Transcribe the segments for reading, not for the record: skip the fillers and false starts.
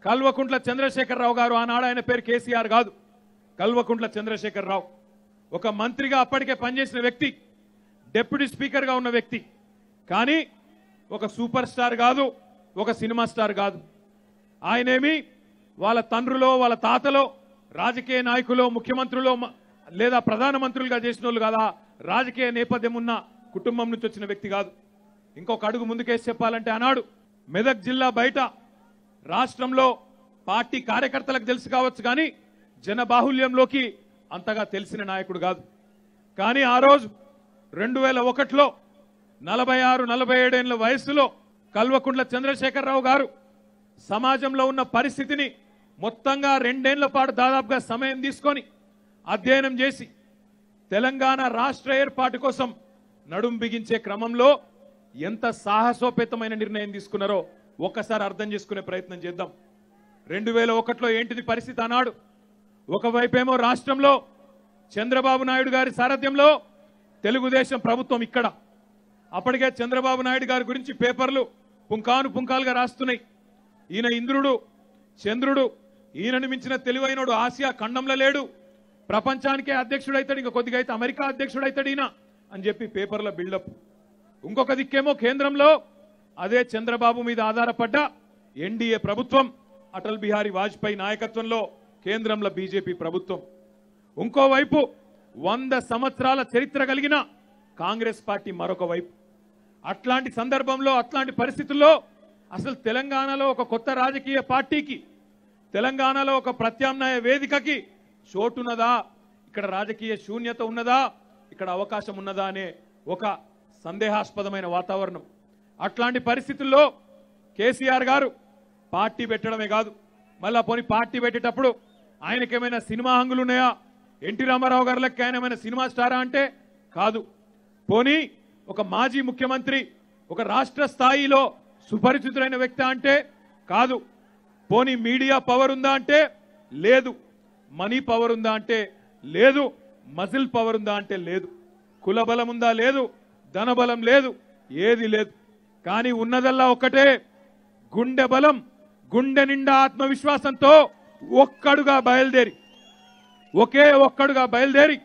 కల్వకుంట్ల చంద్రశేఖరరావు గారు, ఆనాడు ఆయన పేరు కేసీఆర్ కాదు, కల్వకుంట్ల చంద్రశేఖరరావు, ఒక మంత్రిగా అప్పటికే పనిచేసిన వ్యక్తి, డిప్యూటీ స్పీకర్గా ఉన్న వ్యక్తి, కానీ ఒక సూపర్ స్టార్ కాదు, ఒక సినిమా స్టార్ కాదు. ఆయనేమి వాళ్ళ తండ్రులో వాళ్ళ తాతలో రాజకీయ నాయకులో ముఖ్యమంత్రులో లేదా ప్రధానమంత్రులుగా చేసిన వాళ్ళు కాదా, రాజకీయ నేపథ్యం ఉన్న కుటుంబం నుంచి వచ్చిన వ్యక్తి కాదు. ఇంకొక అడుగు ముందుకేసి చెప్పాలంటే ఆనాడు మెదక్ జిల్లా బయట రాష్ట్రంలో పార్టీ కార్యకర్తలకు తెలుసు కావచ్చు, కానీ జనబాహుల్యంలోకి అంతగా తెలిసిన నాయకుడు కాదు. కానీ ఆ రోజు 2001లో 46-47 ఏళ్ల వయసులో కల్వకుంట్ల చంద్రశేఖరరావు గారు సమాజంలో ఉన్న పరిస్థితిని మొత్తంగా 2 ఏళ్ల పాటు దాదాపుగా సమయం తీసుకొని అధ్యయనం చేసి తెలంగాణ రాష్ట్ర ఏర్పాటు కోసం నడుం బిగించే క్రమంలో ఎంత సాహసోపేతమైన నిర్ణయం తీసుకున్నారో ఒక్కసారి అర్థం చేసుకునే ప్రయత్నం చేద్దాం. 2001లో ఏంటిది పరిస్థితి అన్నాడు? ఒకవైపేమో రాష్ట్రంలో చంద్రబాబు నాయుడు గారి సారథ్యంలో తెలుగుదేశం ప్రభుత్వం, ఇక్కడ అప్పటికే చంద్రబాబు నాయుడు గారి గురించి పేపర్లు పుంకాను పుంకాలుగా రాస్తున్నాయి. ఈయన ఇంద్రుడు చంద్రుడు, ఈయనను మించిన తెలివైనడు ఆసియా ఖండంలో లేడు, ప్రపంచానికే అధ్యక్షుడు అవుతాడు, ఇంకా కొద్దిగా అయితే అమెరికా అధ్యక్షుడు అవుతాడు ఈయన అని చెప్పి పేపర్ల బిల్డప్. ఇంకొక దిక్కేమో కేంద్రంలో అదే చంద్రబాబు మీద ఆధారపడ్డ ఎన్డీఏ ప్రభుత్వం, అటల్ బిహారీ వాజ్పేయి నాయకత్వంలో కేంద్రంలో బీజేపీ ప్రభుత్వం. ఇంకోవైపు 100 సంవత్సరాల చరిత్ర కలిగిన కాంగ్రెస్ పార్టీ మరొక వైపు. అట్లాంటి సందర్భంలో, అట్లాంటి పరిస్థితుల్లో అసలు తెలంగాణలో ఒక కొత్త రాజకీయ పార్టీకి, తెలంగాణలో ఒక ప్రత్యామ్నాయ వేదికకి చోటున్నదా, ఇక్కడ రాజకీయ శూన్యత ఉన్నదా, ఇక్కడ అవకాశం ఉన్నదా అనే ఒక సందేహాస్పదమైన వాతావరణం. అట్లాంటి పరిస్థితుల్లో కేసీఆర్ గారు పార్టీ పెట్టడమే కాదు, మళ్ళా పోనీ పార్టీ పెట్టేటప్పుడు ఆయనకేమైనా సినిమా హంగులు ఉన్నాయా, ఎన్టీ రామారావు గారి లెక్క ఆయన ఏమైనా సినిమా స్టారా అంటే కాదు. పోనీ ఒక మాజీ ముఖ్యమంత్రి, ఒక రాష్ట్ర స్థాయిలో సుపరిచితులైన వ్యక్తి అంటే కాదు. పోనీ మీడియా పవర్ ఉందా అంటే లేదు, మనీ పవర్ ఉందా అంటే లేదు, మజిల్ పవర్ ఉందా అంటే లేదు, కుల బలం ఉందా లేదు, ధనబలం లేదు, ఏది లేదు. కానీ ఉన్నదల్లా ఒక్కటే, గుండె బలం, గుండె నిండా ఆత్మవిశ్వాసంతో ఒకే ఒక్కడుగా బయలుదేరి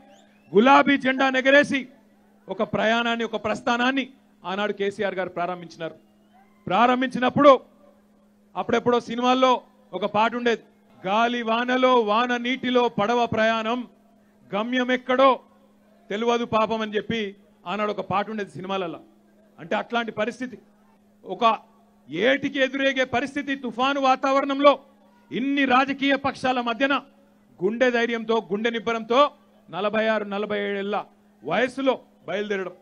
గులాబీ జెండా నెగరేసి ఒక ప్రయాణాన్ని, ఒక ప్రస్థానాన్ని ఆనాడు కేసీఆర్ గారు ప్రారంభించినారు. ప్రారంభించినప్పుడు అప్పుడెప్పుడో సినిమాల్లో ఒక పాట ఉండేది, గాలి వానలో వాన నీటిలో పడవ ప్రయాణం, గమ్యం ఎక్కడో తెలియదు పాపం అని చెప్పి ఆనాడు ఒక పాట ఉండేది సినిమాలలో. అంటే అట్లాంటి పరిస్థితి, ఒక ఏటికి ఎదురేగే పరిస్థితి, తుఫాను వాతావరణంలో ఇన్ని రాజకీయ పక్షాల మధ్యన గుండె ధైర్యంతో, గుండె నిబ్బరంతో 46-47 ఏళ్ల వయసులో బయలుదేరడం.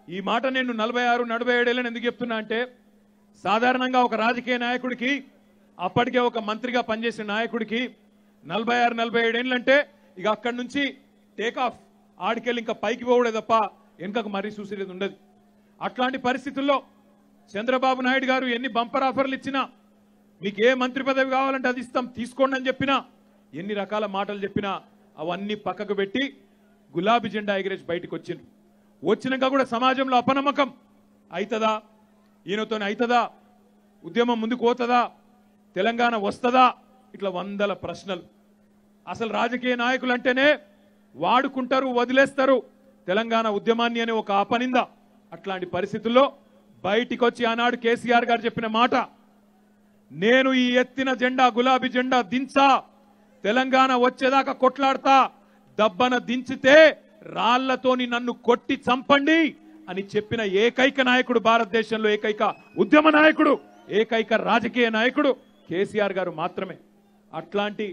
ఈ మాట నేను 46-47 ఏళ్ళని ఎందుకు చెప్తున్నా అంటే, సాధారణంగా ఒక రాజకీయ నాయకుడికి, అప్పటికే ఒక మంత్రిగా పనిచేసిన నాయకుడికి 46-47 ఏళ్ళంటే ఇక అక్కడి నుంచి టేక్ ఆఫ్, ఆడికెళ్ళి ఇంకా పైకి పోవడే తప్ప వెనుకకు మరీ చూసేది ఉండదు. అట్లాంటి పరిస్థితుల్లో చంద్రబాబు నాయుడు గారు ఎన్ని బంపర్ ఆఫర్లు ఇచ్చినా, మీకు ఏ మంత్రి పదవి కావాలంటే అది ఇస్తాం తీసుకోండి అని చెప్పినా, ఎన్ని రకాల మాటలు చెప్పినా అవన్నీ పక్కకు పెట్టి గులాబీ జెండా ఎగిరేసి బయటకు వచ్చిండ్రు. వచ్చినాక కూడా సమాజంలో అపనమ్మకం అవుతుందా, ఈయనతోనే అవుతుందా, ఉద్యమం ముందుకు పోతుందా, తెలంగాణ వస్తుందా, ఇట్లా 100 ప్రశ్నలు. అసలు రాజకీయ నాయకులు అంటేనే వాడుకుంటారు, వదిలేస్తారు తెలంగాణ ఉద్యమాన్ని అనే ఒక అపనింద. అట్లాంటి పరిస్థితుల్లో బయటికి వచ్చి ఆనాడు కేసీఆర్ గారు చెప్పిన మాట, నేను ఈ ఎత్తిన జెండా గులాబీ జెండా దించా, తెలంగాణ వచ్చేదాకా కొట్లాడతా, దబ్బన దించితే రాళ్లతోని నన్ను కొట్టి చంపండి అని చెప్పిన ఏకైక నాయకుడు భారతదేశంలో, ఏకైక ఉద్యమ నాయకుడు, ఏకైక రాజకీయ నాయకుడు కేసీఆర్ గారు మాత్రమే. అట్లాంటి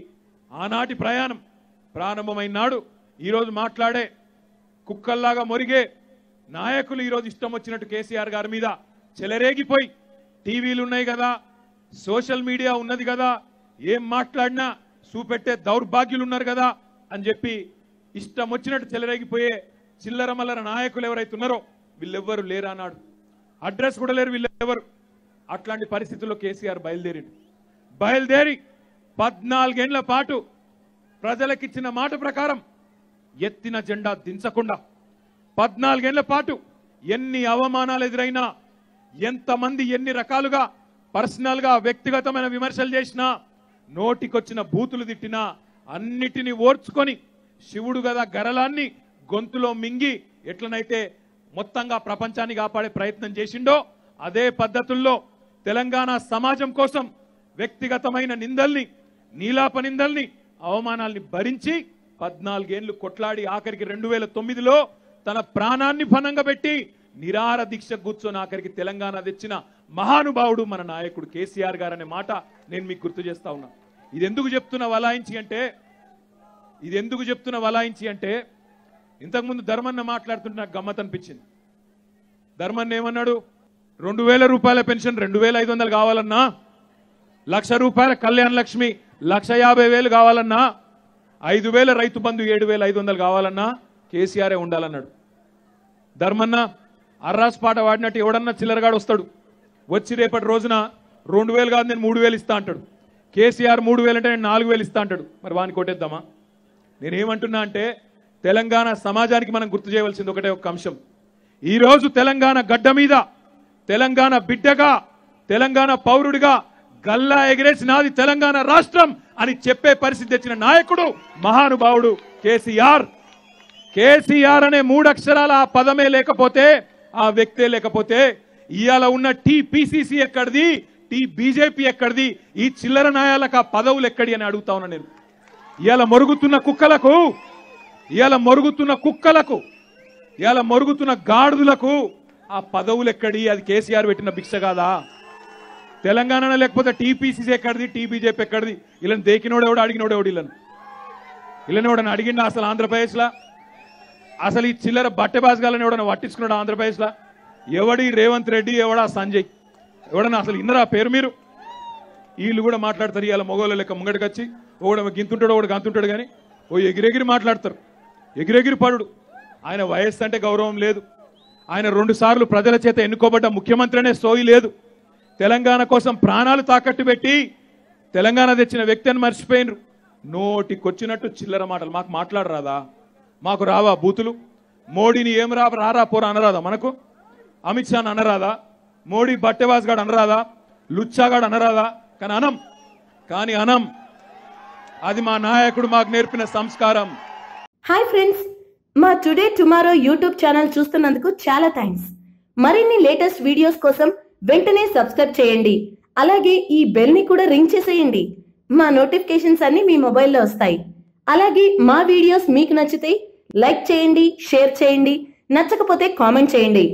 ఆనాటి ప్రయాణం ప్రారంభమైన నాడు ఈరోజు మాట్లాడే కుక్కల్లాగా మొరిగే నాయకులు ఈరోజు ఇష్టం వచ్చినట్టు కేసీఆర్ గారి మీద చెలరేగిపోయి, టీవీలు ఉన్నాయి కదా, సోషల్ మీడియా ఉన్నది కదా, ఏం మాట్లాడినా చూపెట్టే దౌర్భాగ్యులు ఉన్నారు కదా అని చెప్పి ఇష్టం వచ్చినట్టు చెలరేగిపోయే చిల్లర మల్లర నాయకులు ఎవరైతే ఉన్నారో వీళ్ళెవ్వరు లేరు అన్నాడు. అడ్రస్ కూడా లేరు వీళ్ళెవరు. అట్లాంటి పరిస్థితుల్లో కేసీఆర్ బయలుదేరి 14 ఏళ్ల పాటు ప్రజలకిచ్చిన మాట ప్రకారం ఎత్తిన జెండా దించకుండా 14 ఏళ్ల పాటు ఎన్ని అవమానాలు ఎదురైనా, ఎంతమంది ఎన్ని రకాలుగా పర్సనల్ గా వ్యక్తిగతమైన విమర్శలు చేసినా, నోటికొచ్చిన బూతులు తిట్టినా అన్నిటినీ ఓర్చుకొని శివుడు గదా గరళాన్ని గొంతులో మింగి ఎట్లనైతే మొత్తంగా ప్రపంచాన్ని కాపాడే ప్రయత్నం చేసిండో అదే పద్ధతుల్లో తెలంగాణ సమాజం కోసం వ్యక్తిగతమైన నిందల్ని నీలాప నిందల్ని అవమానాల్ని భరించి 14 ఏళ్లు కొట్లాడి ఆఖరికి 2009లో తన ప్రాణాన్ని ఫనంగా పెట్టి నిరాహార దీక్ష కూర్చొని ఆఖరికి తెలంగాణ తెచ్చిన మహానుభావుడు మన నాయకుడు కేసీఆర్ గారు అనే మాట నేను మీకు గుర్తు చేస్తా ఉన్నా. ఇది ఎందుకు చెప్తున్నా వలాయించి అంటే ఇంతకుముందు ధర్మన్న మాట్లాడుతుంటే నాకు గమ్మత్ అనిపించింది. ధర్మన్న ఏమన్నాడు, 2000 రూపాయల పెన్షన్ 2500 కావాలన్నా, 1,00,000 రూపాయల కళ్యాణ లక్ష్మి 1,50,000 కావాలన్నా, 5,000 రైతు బంధు 7,500 కావాలన్నా కేసీఆరే ఉండాలన్నాడు. ధర్మన్న అర్రాస్ పాట వాడినట్టు ఎవడన్నా చిల్లరగాడు వస్తాడు, వచ్చి రేపటి రోజున 2,000 కాదు నేను 3,000 ఇస్తా అంటాడు. కేసీఆర్ 3,000 అంటే నేను 4,000 ఇస్తా అంటాడు. మరి వాని కొట్టేద్దామా? నేనేమంటున్నా అంటే తెలంగాణ సమాజానికి మనం గుర్తు చేయవలసింది ఒకటే ఒక అంశం. ఈరోజు తెలంగాణ గడ్డ మీద తెలంగాణ బిడ్డగా తెలంగాణ పౌరుడిగా గల్లా ఎగిరేసి నాది తెలంగాణ రాష్ట్రం అని చెప్పే పరిస్థితి తెచ్చిన నాయకుడు మహానుభావుడు కేసీఆర్. కేసీఆర్ అనే 3 అక్షరాల ఆ పదమే లేకపోతే, ఆ వ్యక్తే లేకపోతే ఇవాళ ఉన్న టీపీసీసీ ఎక్కడిది, బీజేపీ ఎక్కడిది, ఈ చిల్లర నాయాలకు ఆ పదవులు ఎక్కడి అని అడుగుతా ఉన్నా నేను. ఇవాళ మొరుగుతున్న గాడుదులకు ఆ పదవులు ఎక్కడి? అది కేసీఆర్ పెట్టిన భిక్ష కాదా? తెలంగాణలో లేకపోతే టీపీసీసీ ఎక్కడిది, బీజేపీ ఎక్కడిది? వీళ్ళని దేకినోడెవడు, అడిగినోడెవడు? వీళ్ళని ఎవడని అడిగిండా అసలు ఆంధ్రప్రదేశ్లో? అసలు ఈ చిల్లర బట్టెబాజగాలని ఎవడన్నా పట్టించుకున్నాడు ఆంధ్రప్రదేశ్లో? ఎవడి రేవంత్ రెడ్డి, ఎవడా సంజయ్, ఎవడన్నా అసలు ఇన్నరా పేరు మీరు? వీళ్ళు కూడా మాట్లాడతారు ఇవాళ మొగోళ్ళ లెక్క ముంగడికి వచ్చి ఒకడు గింతుంటాడు ఒకడు గంతుంటాడు కానీ ఎగిరెగిరి మాట్లాడతారు. ఎగిరెగిరి పడుడు. ఆయన వయస్సు అంటే గౌరవం లేదు. ఆయన 2 సార్లు ప్రజల చేత ఎన్నుకోబడ్డ ముఖ్యమంత్రి అనే సోయి లేదు. తెలంగాణ కోసం ప్రాణాలు తాకట్టు పెట్టి తెలంగాణ తెచ్చిన వ్యక్తి అని మర్చిపోయినరు. నోటికొచ్చినట్టు చిల్లర మాటలు. మాకు మాట్లాడరాదా? మాకు రావా బూతులు? మోడీని ఏం రారా పోరా అనరాదా? మనకు అమిత్ షాని అనరాదా? మోడీ బట్టెవాస్ గాడు అనరాదా? లుచ్చాగాడు అనరాదా? కానీ అనం. అది మా నాయకుడు మాకు నేర్పిన సంస్కారం. హాయ్ ఫ్రెండ్స్, మా టుడే టుమారో యూట్యూబ్ ఛానల్ చూస్తున్నందుకు చాలా థ్యాంక్స్. మరిన్ని లేటెస్ట్ వీడియోస్ కోసం వెంటనే సబ్స్క్రైబ్ చేయండి. అలాగే ఈ బెల్ ని కూడా రింగ్ చేసేయండి. మా నోటిఫికేషన్స్ అన్ని మీ మొబైల్లో వస్తాయి. అలాగే మా వీడియోస్ మీకు నచ్చితే లైక్ చేయండి, షేర్ చేయండి, నచ్చకపోతే కామెంట్ చేయండి.